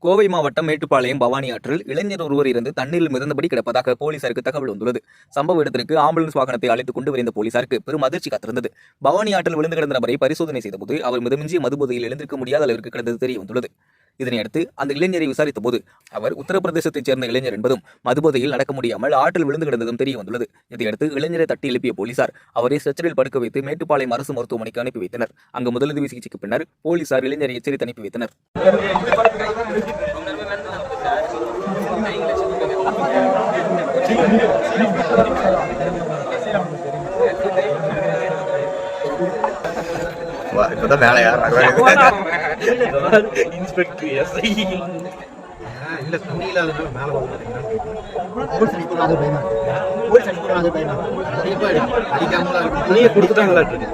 கோவை மாவட்டம் மேட்டுப்பாளையம் பவானி ஆற்றில் இளைஞர் ஒருவர் இருந்து தண்ணீரில் மிதந்தபடி கிடப்பதாக போலீசாருக்கு தகவல் வந்துள்ளது. சம்பவ இடத்திற்கு ஆம்புலன்ஸ் வாகனத்தை அழைத்துக் கொண்டு விரைந்த போலீசாருக்கு பெரும் அதிர்ச்சி காத்திருந்தது. பவானி ஆற்றில் விழுந்து கிடந்த நபரை பரிசோதனை செய்தபோது அவர் மிதமிஞ்சிய மதுபோதையில் எழுந்திருக்க முடியாத அளவிற்கு கிடந்தது தெரிய வந்துள்ளது. இதனையடுத்து அந்த இளைஞரை விசாரித்த போது அவர் உத்தரப்பிரதேசத்தைச் சேர்ந்த இளைஞர் என்பதும் மதுபோதையில் நடக்க முடியாமல் ஆற்றில் விழுந்து கிடந்ததும் தெரிய வந்துள்ளது. இதையடுத்து இளைஞரை தட்டி எழுப்பிய போலீசார் அவரை ஸ்ட்ரெச்சரில் படுக்க வைத்து மேட்டுப்பாளையம் அரசு மருத்துவமனைக்கு அனுப்பி வைத்தனர். அங்கு முதலுதவி சிகிச்சைக்கு பின்னர் போலீசார் இளைஞரை எச்சரித்து அனுப்பி வைத்தனர். இப்பதான் மேல இல்ல தண்ணி இல்லாதனால மேல துணியை கொடுத்துட்டாங்களா இருக்கு.